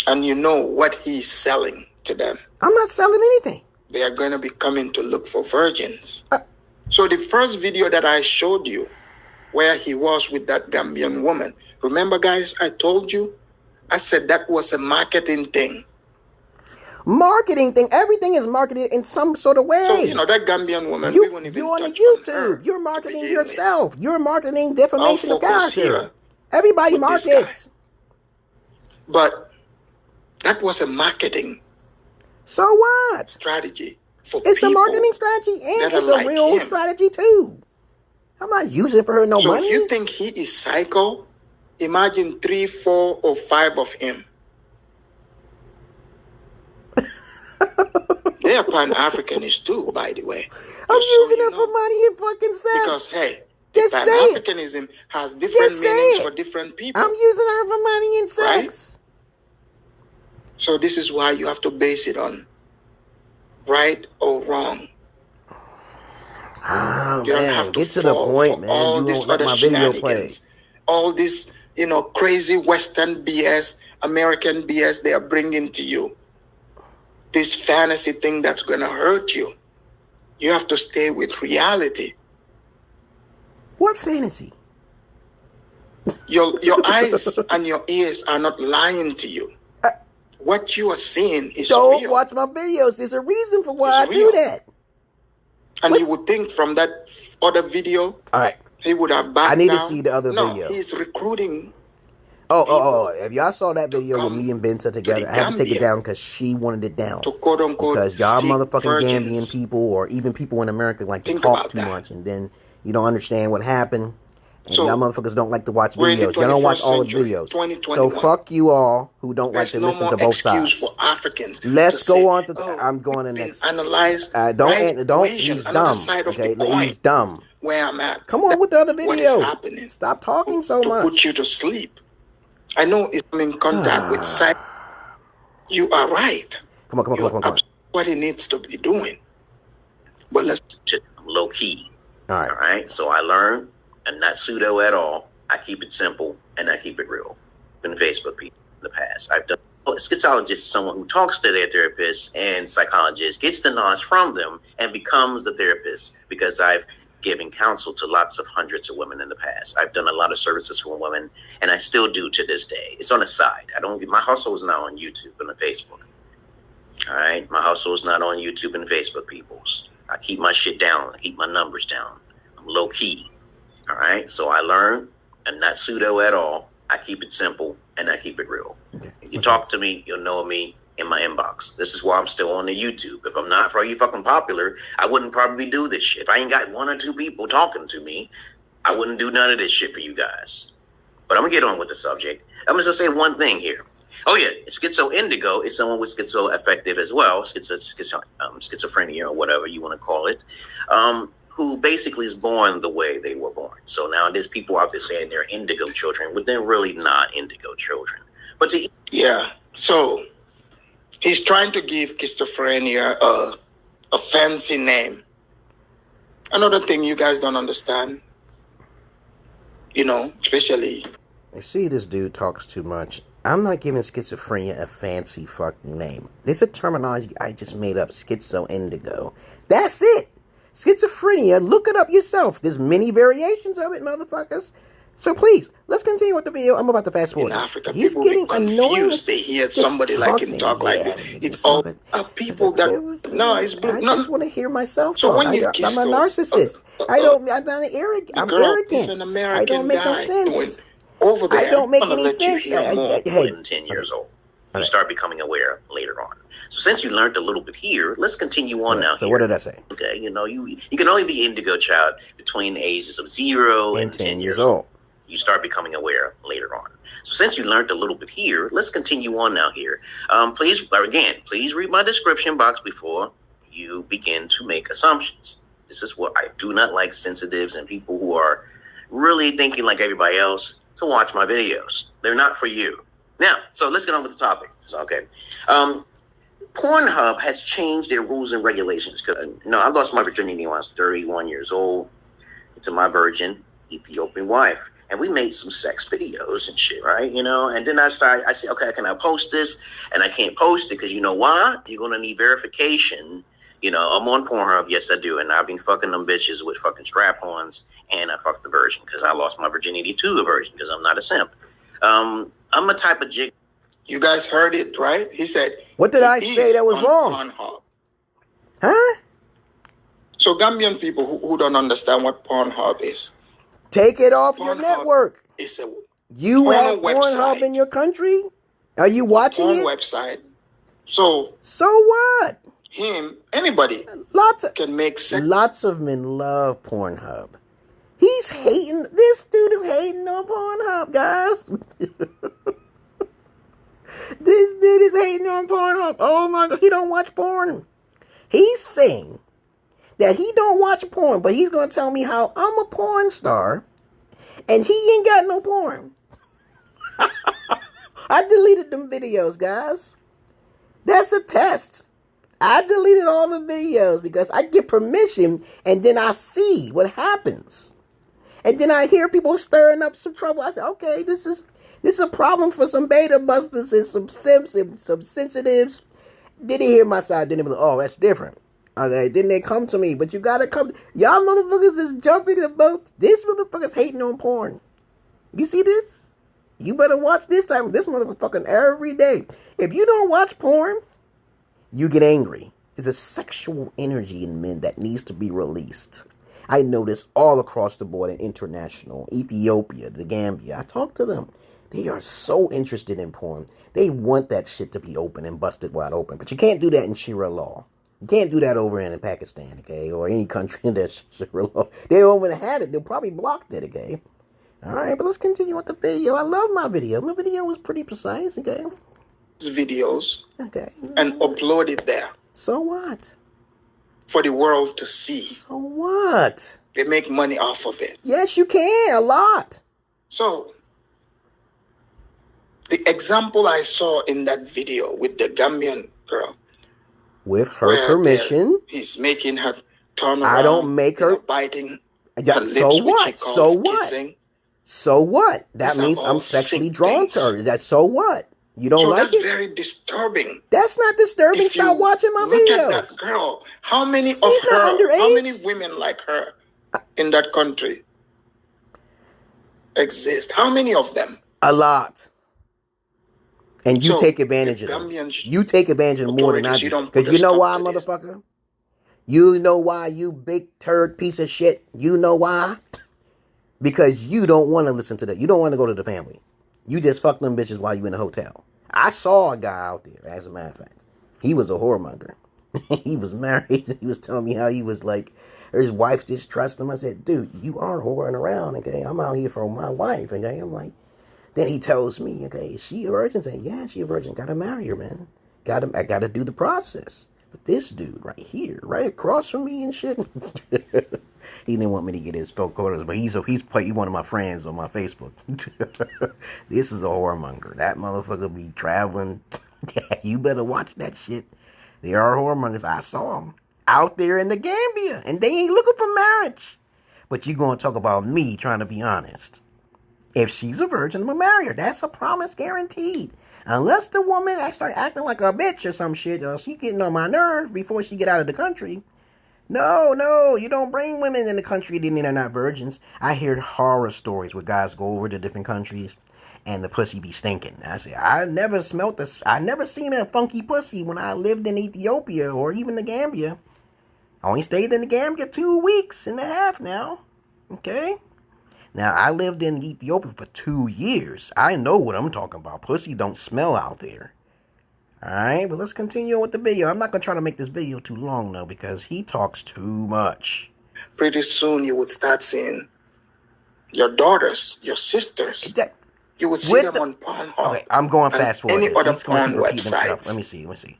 And you know what he's selling to them. I'm not selling anything. They are going to be coming to look for virgins. So the first video that I showed you, where he was with that Gambian woman, remember guys, I told you, I said that was a marketing thing. Marketing thing. Everything is marketed in some sort of way. So, that Gambian woman, you're on a YouTube. You're marketing yourself. You're marketing defamation of character. Everybody markets. But that was a marketing. So what? Strategy. It's a marketing strategy and it's a real strategy too. I'm not using it for her money. So if you think he is psycho, imagine 3, 4, or 5 of him. They are Pan-Africanists too, by the way. I'm using it for money and fucking sex. Because, hey, Pan-Africanism has different meanings for different people. I'm using her for money and sex. Right? So this is why you have to base it on right or wrong. Oh, you don't have to get to the point, man. All you this won't let my video play. All this, crazy Western BS, American BS they are bringing to you. This fantasy thing that's going to hurt you. You have to stay with reality. What fantasy? Your eyes and your ears are not lying to you. What you are seeing is Don't real. watch my videos. There's a reason for why I do that. And you would think from that other video, all right, he would have backed I need down. to see the other video. He's recruiting. Oh! If y'all saw that video with me and Benta together, I had to take it down because she wanted it down. To quote unquote, because y'all motherfucking virgins. Gambian people, or even people in America, like to talk too much, and then you don't understand what happened. And y'all motherfuckers don't like to watch videos. Y'all don't watch all the videos. So fuck you all who don't like to listen to both sides. For Africans Let's go on to. I'm going to next. Analyze. Don't. He's dumb. Okay, he's dumb. Where I'm at. Come on with the other video. What is happening? Stop talking so much. To put you to sleep. I know it's in contact with psych. You are right. Come on. What he needs to be doing. But let's low key. All right. So I learned, and not pseudo at all. I keep it simple and I keep it real. Been Facebook people in the past. I've done. A schizologist is someone who talks to their therapist and psychologist, gets the knowledge from them, and becomes the therapist. Because I've given counsel to lots of hundreds of women in the past. I've done a lot of services for women, and I still do to this day. It's on the side. My hustle is not on YouTube and on Facebook. All right, my hustle is not on YouTube and Facebook, peoples. I keep my shit down. I keep my numbers down. I'm low key. All right, so I learned, and not pseudo at all. I keep it simple and I keep it real. Okay. If you talk to me, you'll know me in my inbox. This is why I'm still on the YouTube. If I'm not really fucking popular, I wouldn't probably do this shit. If I ain't got 1 or 2 people talking to me, I wouldn't do none of this shit for you guys. But I'm gonna get on with the subject. I'm just gonna say one thing here. Oh yeah, Schizo-Indigo is someone with schizoaffective as well, schizophrenia or whatever you want to call it, who basically is born the way they were born. So now there's people out there saying they're indigo children, but they're really not indigo children. But so he's trying to give schizophrenia a fancy name. Another thing you guys don't understand, especially. You see, this dude talks too much. I'm not giving schizophrenia a fancy fucking name. There's a terminology I just made up, schizo-indigo. That's it. Schizophrenia, look it up yourself. There's many variations of it, motherfuckers. So please, let's continue with the video. I'm about to fast forward. In Africa, he's people getting confused. They hear somebody like him talk like that. It's all people that it's blue. I just want to hear myself so talk. When you I'm a narcissist. I'm not arrogant. I'm arrogant. An American I don't make no sense. over there. I don't make any let sense. You hear more. Hey, than 10 years old. You start becoming aware later on. So since you learned a little bit here, let's continue on now. So what did I say? Okay, you know, you can only be indigo child between the ages of 0 and 10 years old. You start becoming aware later on. So since you learned a little bit here, let's continue on now here. Please read my description box before you begin to make assumptions. This is what I do not like sensitives and people who are really thinking like everybody else to watch my videos. They're not for you. Now, so let's get on with the topic. Okay. Pornhub has changed their rules and regulations. I lost my virginity when I was 31 years old to my virgin Ethiopian wife. And we made some sex videos and shit, right? You know, and then I said, okay, can I post this? And I can't post it because you know why? You're going to need verification. You know, I'm on Pornhub. Yes, I do. And I've been fucking them bitches with fucking strap-ons. And I fucked the virgin because I lost my virginity to a virgin because I'm not a simp. I'm a type of jig. You guys heard it, right? He said. What did I say that was wrong? Pornhub. Huh? So Gambian people who don't understand what Pornhub is. Take it off Pornhub your network. You have Pornhub in your country? Are you watching it? Website. So what? Anybody can make sense. Lots of men love Pornhub. He's hating. This dude is hating on Pornhub, guys. This dude is hating on Pornhub. Oh my God, he don't watch porn. He's saying that he don't watch porn, but he's going to tell me how I'm a porn star and he ain't got no porn. I deleted them videos, guys. That's a test. I deleted all the videos because I get permission and then I see what happens. And then I hear people stirring up some trouble. I say, okay, this is a problem for some beta busters and some simps and some sensitives. Didn't hear my side. Didn't be like, oh, that's different. Okay, then they come to me. But you gotta come. Y'all motherfuckers is jumping the boat. This motherfucker's hating on porn. You see this? You better watch this time. This motherfucker every day. If you don't watch porn, you get angry. There's a sexual energy in men that needs to be released. I notice all across the board in international, Ethiopia, the Gambia. I talk to them. They are so interested in porn. They want that shit to be open and busted wide open. But you can't do that in Sharia law. You can't do that over in Pakistan, okay? Or any country in that Sharia law. They don't want to have it. They'll probably block it, okay? All right, but let's continue with the video. I love my video. My video was pretty precise, okay? Videos. Okay. And upload it there. So what? For the world to see. So what? They make money off of it. Yes, you can. A lot. So, the example I saw in that video with the Gambian girl. With her permission. He's making her turn around. I don't make her. Biting Yeah, her so lips, what? So what? Kissing. So what? That means I'm sexually drawn to her. That's so what? You don't like it? That's very disturbing. That's not disturbing. Stop watching my videos. Look at that girl. How many She's not underage. How many women like her in that country exist? How many of them? A lot. And you take advantage of them. You take advantage of them more than I do. Because you know why, motherfucker? You know why, you big turd piece of shit? You know why? Because you don't want to listen to that. You don't want to go to the family. You just fuck them bitches while you in the hotel. I saw a guy out there, as a matter of fact. He was a whoremonger. He was married. He was telling me how he was like, his wife just trusts him. I said, dude, you are whoring around, okay? I'm out here for my wife, okay? I'm like, then he tells me, okay, is she a virgin? I say, yeah, she a virgin. Gotta marry her, man. I gotta do the process. But this dude right here, right across from me and shit. He didn't want me to get his photos, but he's one of my friends on my Facebook. This is a whoremonger. That motherfucker be traveling. You better watch that shit. They are whoremongers. I saw them out there in the Gambia, and they ain't looking for marriage. But you gonna talk about me trying to be honest. If she's a virgin, I'm gonna marry her. That's a promise guaranteed. Unless the woman start acting like a bitch or some shit, or she getting on my nerves before she get out of the country. No, you don't bring women in the country that they're not virgins. I hear horror stories where guys go over to different countries and the pussy be stinking. I say, I never smelt this. I never seen a funky pussy when I lived in Ethiopia or even the Gambia. I only stayed in the Gambia 2 weeks and a half now. Okay? Now, I lived in Ethiopia for 2 years. I know what I'm talking about. Pussy don't smell out there. Alright, but let's continue with the video. I'm not going to try to make this video too long, though, because he talks too much. Pretty soon you would start seeing your daughters, your sisters. You would see them on Pornhub. Okay, I'm going fast forward. Any other porn websites. Let me see.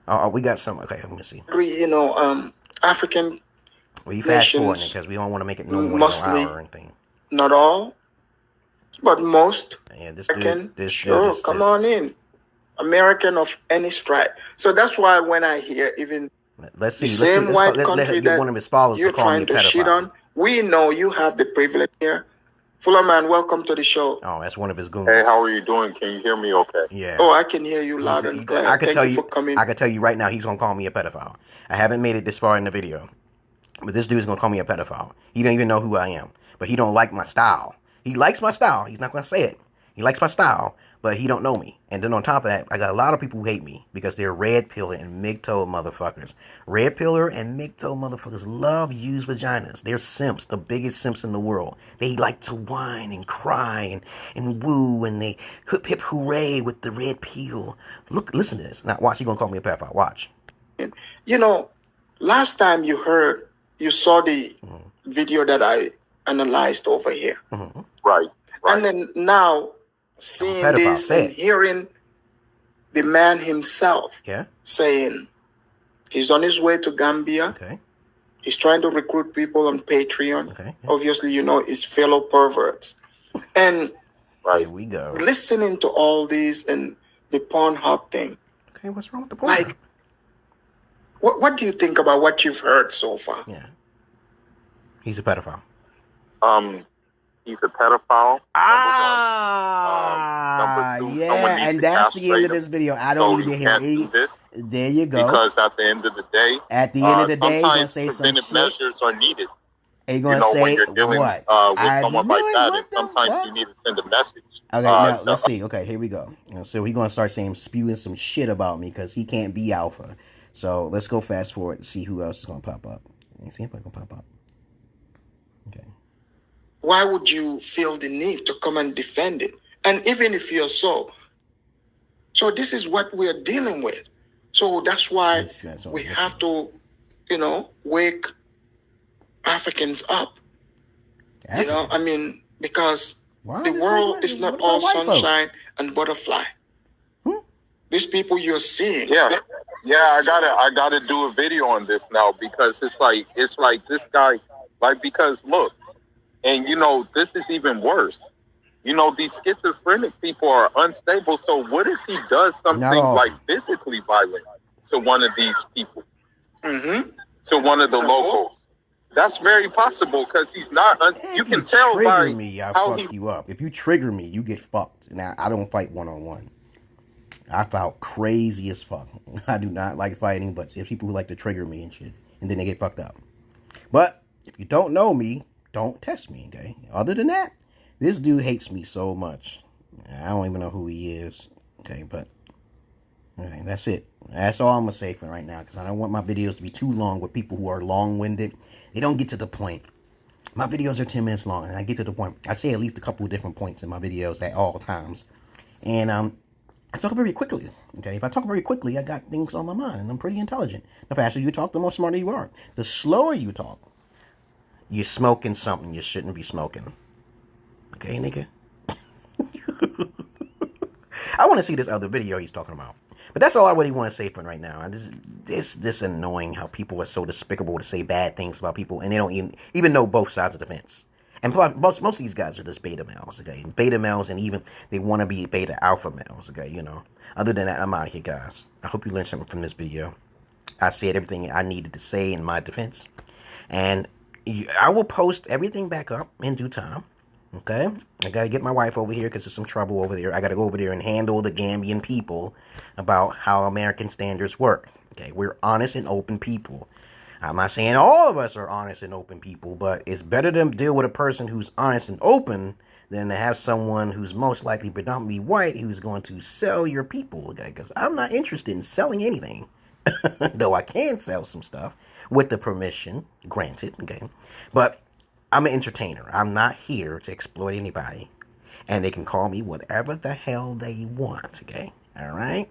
Oh, we got some. Okay, let me see. You know, African we fast forwarding because we don't want to make it no more than an hour or anything. Not all, but most. Yeah, this sure, come on in. American of any stripe. So that's why when I hear even the same white country that you're trying to shit on, we know you have the privilege here. Fuller Man, welcome to the show. Oh, that's one of his goons. Hey, how are you doing? Can you hear me okay? Yeah. Oh, I can hear you loud and clear. I can tell you right now, he's going to call me a pedophile. I haven't made it this far in the video, but this dude's going to call me a pedophile. He don't even know who I am, but he don't like my style. He likes my style. He's not going to say it. He likes my style, but he don't know me. And then on top of that, I got a lot of people who hate me because they're red pillar and MGTOW motherfuckers. Red pillar and MGTOW motherfuckers love used vaginas. They're simps, the biggest simps in the world. They like to whine and cry and woo, and they hip hip hooray with the red pill. Look, listen to this. Now watch, he's gonna call me a pedophile. Watch. You know, last time you saw the video that I analyzed over here. Right. And then now seeing this and hearing the man himself saying he's on his way to Gambia. Okay. He's trying to recruit people on Patreon. Okay. Obviously, you know, his fellow perverts. And here we go. Listening to all these and the Pornhub thing. Okay, what's wrong with the Pornhub? Like, what do you think about what you've heard so far? Yeah. He's a pedophile. He's a pedophile. And that's the end of this video. I don't need to hear this. There you go. Because at the end of the day, you're gonna say some shit. Measures are needed. Are you gonna say when you're dealing what? With someone like that, and sometimes you need to send a message. Okay, now let's see. Okay, here we go. So he's gonna start spewing some shit about me because he can't be alpha. So let's go fast forward and see who else is gonna pop up. See if I can pop up. Okay. Why would you feel the need to come and defend it? And even if you're so this is what we're dealing with. So that's why we have to, you know, wake Africans up. You know, I mean, because the world is not all sunshine and butterfly. These people you're seeing. Yeah, I gotta do a video on this now because it's like this guy, like, because look. And, you know, this is even worse. You know, these schizophrenic people are unstable. So what if he does something like physically violent to one of these people? To one of the locals? That's very possible because he's not. You can tell by how fuck you up. If you trigger me, you get fucked. Now, I don't fight one-on-one. I fight crazy as fuck. I do not like fighting, but there's people who like to trigger me and shit. And then they get fucked up. But if you don't know me, don't test me, okay? Other than that, this dude hates me so much. I don't even know who he is, okay? But, okay, that's it. That's all I'm going to say for right now, because I don't want my videos to be too long with people who are long-winded. They don't get to the point. My videos are 10 minutes long, and I get to the point. I say at least a couple of different points in my videos at all times. And I talk very quickly, okay? If I talk very quickly, I got things on my mind, and I'm pretty intelligent. The faster you talk, the more smarter you are. The slower you talk, you're smoking something you shouldn't be smoking. Okay, nigga? I want to see this other video he's talking about. But that's all I really want to say for right now. And this annoying how people are so despicable to say bad things about people. And they don't even know both sides of the fence. And most of these guys are just beta males, okay? Beta males, and even they want to be beta alpha males, okay? You know. Other than that, I'm out of here, guys. I hope you learned something from this video. I said everything I needed to say in my defense. And I will post everything back up in due time, okay? I got to get my wife over here because there's some trouble over there. I got to go over there and handle the Gambian people about how American standards work, okay? We're honest and open people. I'm not saying all of us are honest and open people, but it's better to deal with a person who's honest and open than to have someone who's most likely predominantly white who's going to sell your people, okay? Because I'm not interested in selling anything, though I can sell some stuff with the permission granted, okay? But I'm an entertainer. I'm not here to exploit anybody. And they can call me whatever the hell they want, okay? All right?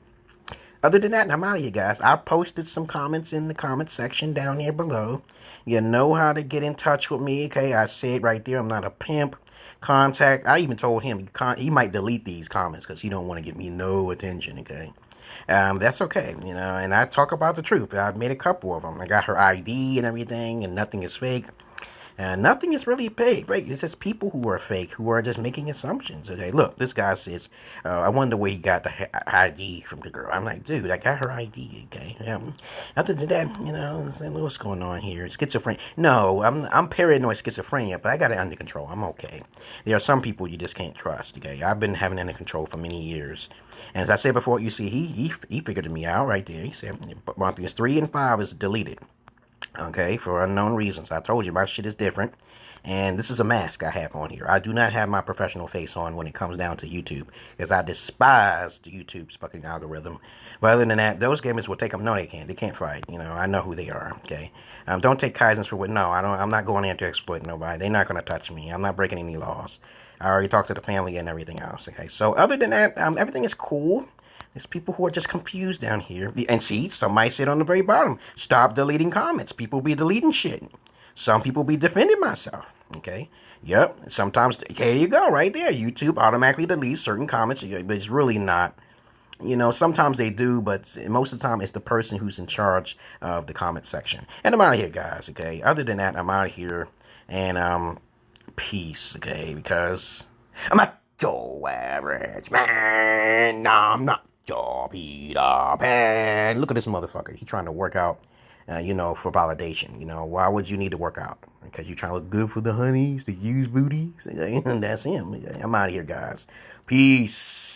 Other than that, I'm out of here, guys. I posted some comments in the comment section down here below. You know how to get in touch with me, okay? I said right there, I'm not a pimp. Contact. I even told him he might delete these comments because he don't want to get me no attention, okay? That's okay, you know, and I talk about the truth. I've made a couple of them. I got her ID and everything, and nothing is fake. And nothing is really fake, right? It's just people who are fake, who are just making assumptions. Okay, look, this guy says, I wonder where he got the ID from the girl. I'm like, dude, I got her ID, okay? Other than that, you know, what's going on here? Schizophrenia. No, I'm paranoid schizophrenia, but I got it under control. I'm okay. There are some people you just can't trust, okay? I've been having it under control for many years. And as I said before, you see, he figured me out right there. He said, months 3 and 5 is deleted. Okay, for unknown reasons. I told you my shit is different. And this is a mask I have on here. I do not have my professional face on when it comes down to YouTube, because I despise the YouTube's fucking algorithm. But other than that, those gamers will take them. No, they can't. They can't fight. You know, I know who they are. Okay, don't take Kaizens for what. No, I don't. I'm not going in to exploit nobody. They're not going to touch me. I'm not breaking any laws. I already talked to the family and everything else. Okay, so other than that, everything is cool. There's people who are just confused down here. And see, somebody said on the very bottom, stop deleting comments. People be deleting shit. Some people be defending myself. Okay? Yep. Sometimes, here you go, right there. YouTube automatically deletes certain comments, but it's really not. You know, sometimes they do, but most of the time it's the person who's in charge of the comment section. And I'm out of here, guys, okay? Other than that, I'm out of here. And, peace, okay? Because I'm not your average man. No, I'm not. Your Peter Pan. Look at this motherfucker. He's trying to work out, you know, for validation. You know, why would you need to work out? Because you're trying to look good for the honeys, the used booties. And that's him. I'm out of here, guys. Peace.